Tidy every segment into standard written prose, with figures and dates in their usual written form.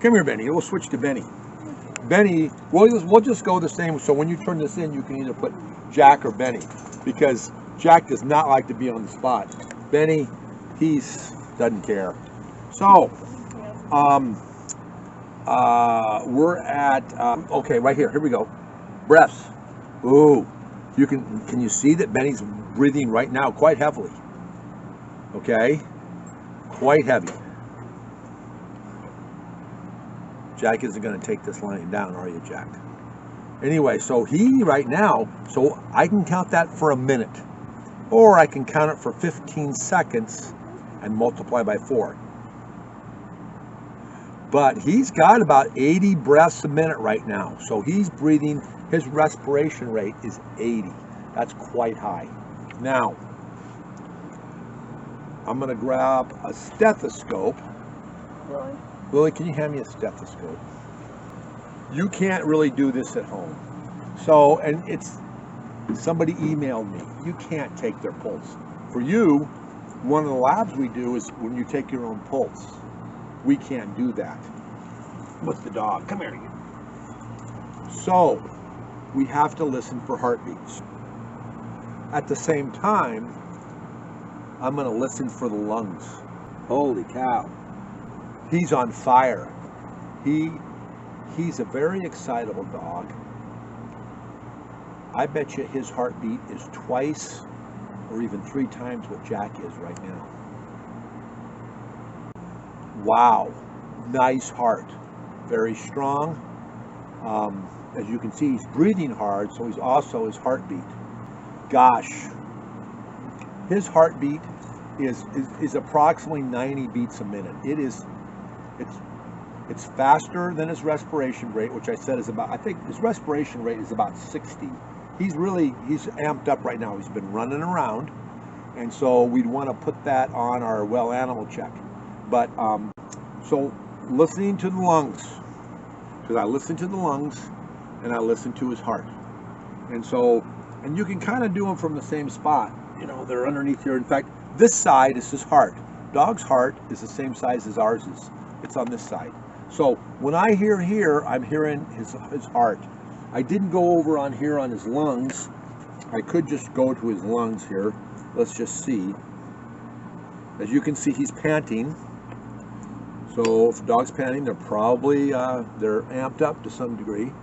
Come here, Benny. We'll switch to Benny. Benny, we'll just go the same. So when you turn this in, you can either put Jack or Benny, because Jack does not like to be on the spot. Benny, doesn't care. So, we're at okay, right here. Here we go. Breaths. Ooh, can you see that Benny's breathing right now quite heavily? Okay, quite heavy. Jack isn't going to take this line down, are you, Jack? Anyway, so he right now, so I can count that for a minute, or I can count it for 15 seconds and multiply by 4. But he's got about 80 breaths a minute right now. So he's breathing, his respiration rate is 80. That's quite high. Now, I'm going to grab a stethoscope. Really? Lily, can you hand me a stethoscope? You can't really do this at home. So, and somebody emailed me, you can't take their pulse. For you, one of the labs we do is when you take your own pulse. We can't do that with the dog. Come here. So, we have to listen for heartbeats. At the same time, I'm going to listen for the lungs. Holy cow. He's on fire. He's a very excitable dog. I bet you his heartbeat is twice or even 3 times what Jack is right now. Wow, nice heart, very strong. As you can see, he's breathing hard, so he's also his heartbeat. Gosh, his heartbeat is approximately 90 beats a minute. It's faster than his respiration rate, which I said is about, I think his respiration rate is about 60. He's amped up right now. He's been running around, and so we'd want to put that on our well animal check. But so listening to the lungs, because I listen to the lungs and I listen to his heart, and you can kind of do them from the same spot. You know, they're underneath here. In fact, this side is his heart. Dog's heart is the same size as ours is. It's on this side. So when I hear here, I'm hearing his heart. I didn't go over on here on his lungs. I could just go to his lungs here. Let's just see. As you can see, he's panting. So if the dog's panting, they're probably they're amped up to some degree.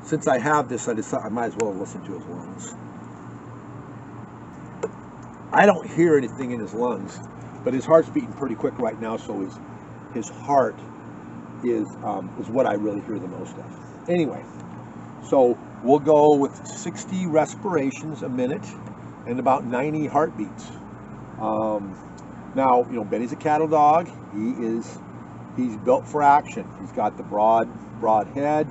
Since I have this, I decided I might as well listen to his lungs. I don't hear anything in his lungs, but his heart's beating pretty quick right now, so his heart is what I really hear the most of. Anyway, so we'll go with 60 respirations a minute and about 90 heartbeats. Now, you know, Benny's a cattle dog. He's built for action. He's got the broad head,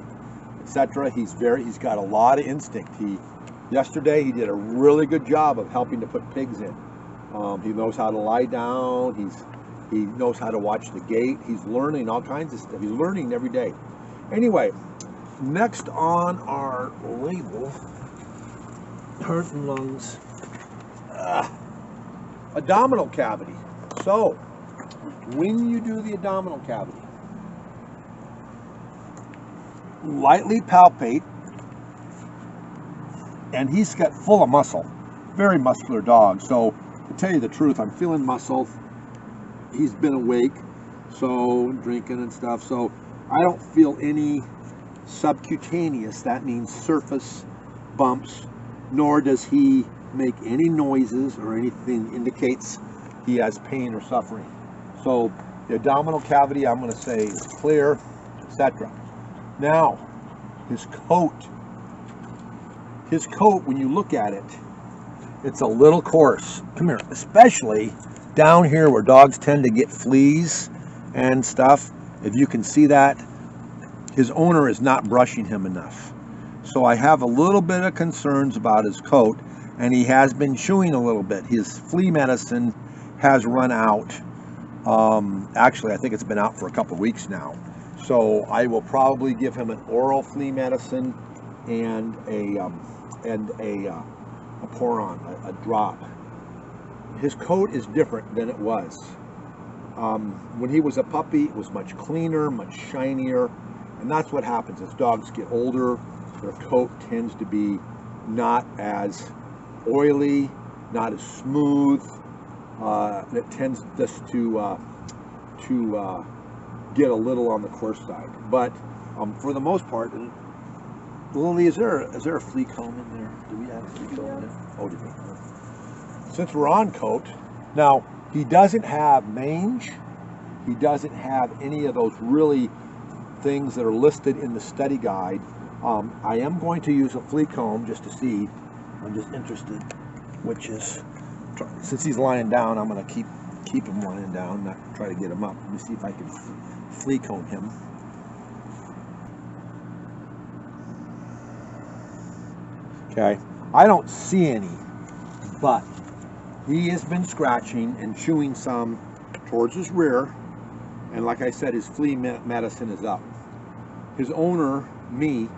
etc. He's got a lot of instinct. Yesterday he did a really good job of helping to put pigs in. He knows how to lie down. He knows how to watch the gate. He's learning all kinds of stuff. He's learning every day. Anyway, next on our label, heart and lungs, abdominal cavity. So, when you do the abdominal cavity, lightly palpate, and he's got full of muscle, very muscular dog. So, to tell you the truth, I'm feeling muscle. He's been awake, so drinking and stuff. So, I don't feel any subcutaneous, that means surface bumps, nor does he make any noises or anything indicates he has pain or suffering. So the abdominal cavity, I'm going to say, is clear, etc. Now, his coat, when you look at it, it's a little coarse. Come here, especially down here where dogs tend to get fleas and stuff. If you can see that, his owner is not brushing him enough. So I have a little bit of concerns about his coat, and he has been chewing a little bit. His flea medicine has run out. Actually, I think it's been out for a couple of weeks now. So I will probably give him an oral flea medicine and a pour-on, a drop. His coat is different than it was. When he was a puppy, it was much cleaner, much shinier, and that's what happens as dogs get older. Their coat tends to be not as oily, not as smooth. It tends just to get a little on the coarse side. But for the most part, Lily, is there a flea comb in there? Do we have a flea comb in there? Oh, did we? Since we're on coat, now he doesn't have mange. He doesn't have any of those really things that are listed in the study guide. I am going to use a flea comb just to see. I'm just interested, which is, since he's lying down, I'm going to keep him lying down, not try to get him up. Let me see if I can flea comb him. Okay, I don't see any, but he has been scratching and chewing some towards his rear, and like I said, his flea medicine is up. His owner, me,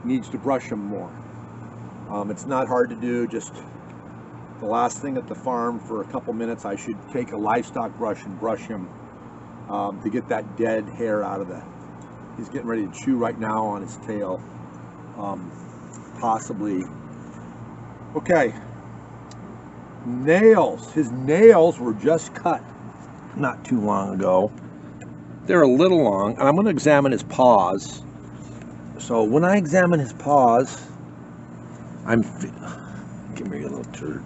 needs to brush him more. It's not hard to do, just the last thing at the farm for a couple minutes, I should take a livestock brush and brush him to get that dead hair out of he's getting ready to chew right now on his tail. Possibly. Okay. Nails. His nails were just cut not too long ago. They're a little long, and I'm going to examine his paws. So when I examine his paws, give me a little turd.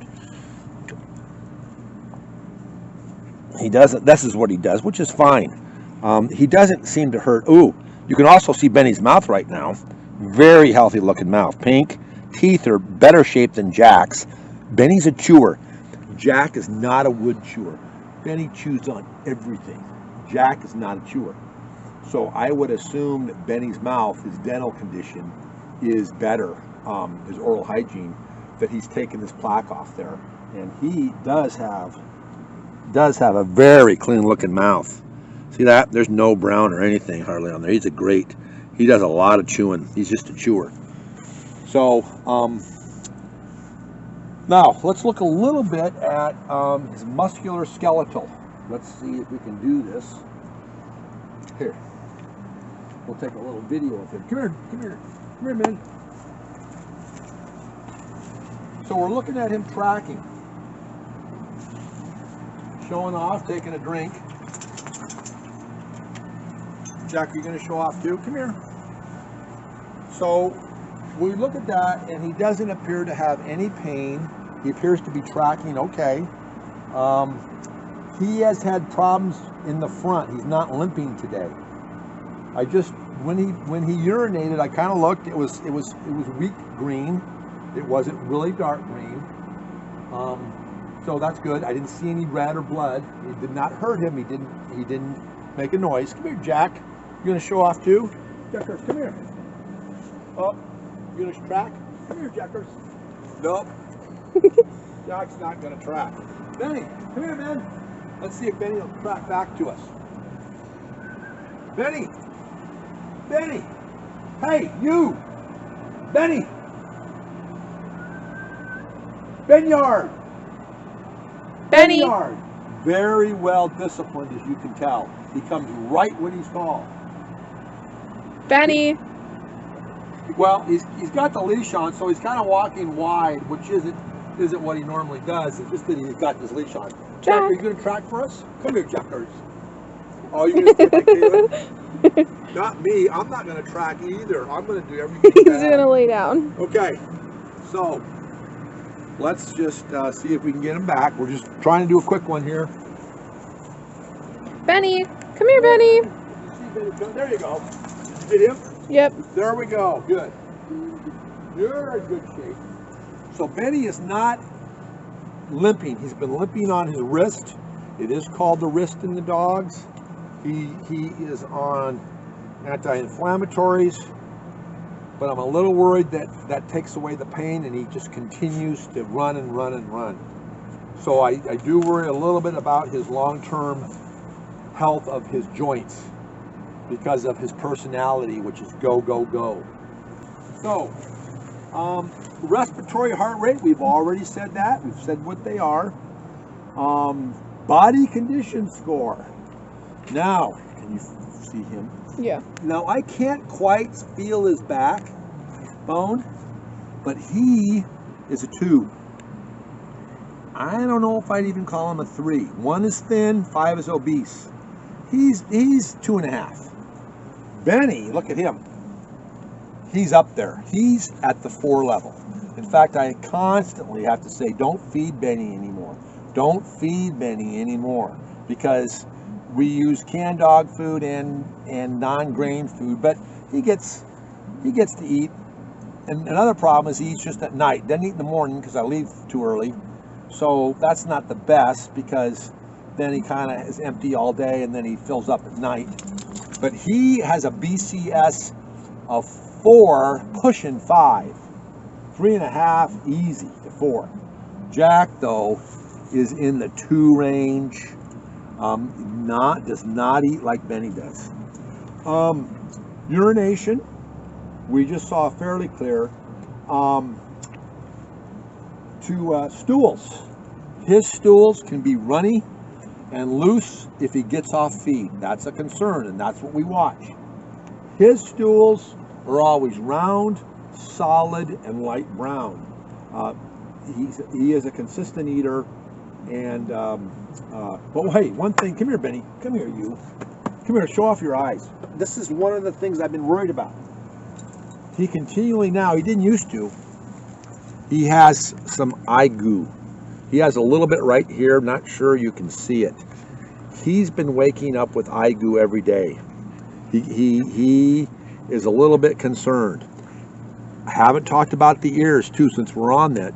He doesn't, this is what he does, which is fine. He doesn't seem to hurt. Ooh, you can also see Benny's mouth right now. Very healthy looking mouth. Pink. Teeth are better shaped than Jack's. Benny's a chewer. Jack is not a wood chewer. Benny chews on everything. Jack is not a chewer. So I would assume that Benny's mouth, his dental condition, is better, his oral hygiene, that he's taken this plaque off there. And he does have a very clean looking mouth. See that? There's no brown or anything hardly on there. He does a lot of chewing. He's just a chewer. So now let's look a little bit at his muscular skeletal. Let's see if we can do this. Here, we'll take a little video of him. Come here, man. So we're looking at him tracking, showing off, taking a drink. Jack, are you going to show off too? Come here. So we look at that, and he doesn't appear to have any pain. He appears to be tracking okay. He has had problems in the front. He's not limping today. When he urinated, I kind of looked. It was weak green. It wasn't really dark green. So that's good. I didn't see any red or blood. It did not hurt him. He didn't make a noise. Come here, Jack. You gonna show off too? Jackers, come here. Oh, you gonna track? Come here, Jackers. Nope. Jack's not gonna track. Benny, come here, man. Let's see if Benny will track back to us. Benny! Benny! Hey, you! Benny! Benyard! Benny! Benyard! Very well disciplined, as you can tell. He comes right when he's called. Benny! Well, he's got the leash on, so he's kind of walking wide, which isn't what he normally does. It's just that he's got his leash on. Jack, are you going to track for us? Come here, Jackers. Oh, you're going to stay like Caleb? Not me. I'm not going to track either. I'm going to do everything. He's going to lay down. Okay, so let's just see if we can get him back. We're just trying to do a quick one here. Benny! Come here, Benny! There you go. You get him? Yep. There we go. Good. You're in good shape. So Benny is not limping. He's been limping on his wrist. It is called the wrist in the dogs. He is on anti-inflammatories, but I'm a little worried that takes away the pain, and he just continues to run and run and run. So I do worry a little bit about his long-term health of his joints because of his personality, which is go, go, go. So, respiratory heart rate, we've already said that. We've said what they are. Body condition score. Now, can you see him? Yeah. Now, I can't quite feel his backbone, but he is a 2. I don't know if I'd even call him a 3. 1 is thin, 5 is obese. He's 2.5. Benny, look at him. He's up there. He's at the 4 level. In fact, I constantly have to say, don't feed Benny anymore. Don't feed Benny anymore, because we use canned dog food and non-grain food, but he gets to eat. And another problem is he eats just at night. Doesn't eat in the morning because I leave too early. So that's not the best, because then he kind of is empty all day and then he fills up at night. But he has a BCS of 4, pushing 5. 3.5 easy to 4. Jack, though, is in the 2 range. Does not eat like Benny does. Urination, we just saw fairly clear. Stools. His stools can be runny and loose if he gets off feed. That's a concern, and that's what we watch. His stools are always round, solid, and light brown. He is a consistent eater. And but hey, one thing, come here, Benny. Come here, you. Come here, show off your eyes. This is one of the things I've been worried about. He continually now, he didn't used to, he has some eye goo. He has a little bit right here. I'm not sure you can see it. He's been waking up with eye goo every day. He is a little bit concerned. I haven't talked about the ears too, since we're on that.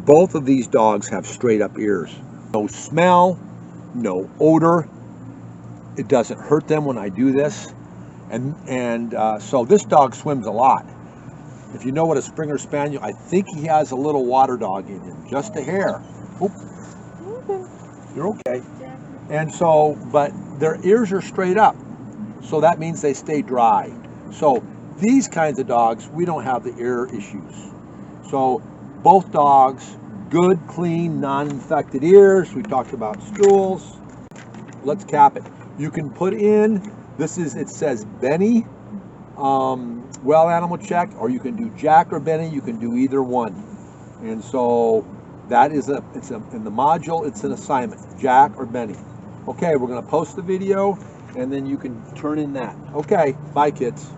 Both of these dogs have straight up ears. No smell, no odor. It doesn't hurt them when I do this. And so this dog swims a lot. If you know what a Springer Spaniel, I think he has a little water dog in him, just a hair. Oop. You're okay. And so, but their ears are straight up. So that means they stay dry. So these kinds of dogs, we don't have the ear issues. So both dogs, good, clean, non-infected ears. We talked about stools. Let's cap it. You can put in, it says Benny, well animal check, or you can do Jack or Benny. You can do either one. And so that is in the module, it's an assignment, Jack or Benny. Okay, we're gonna post the video and then you can turn in that. Okay, bye kids.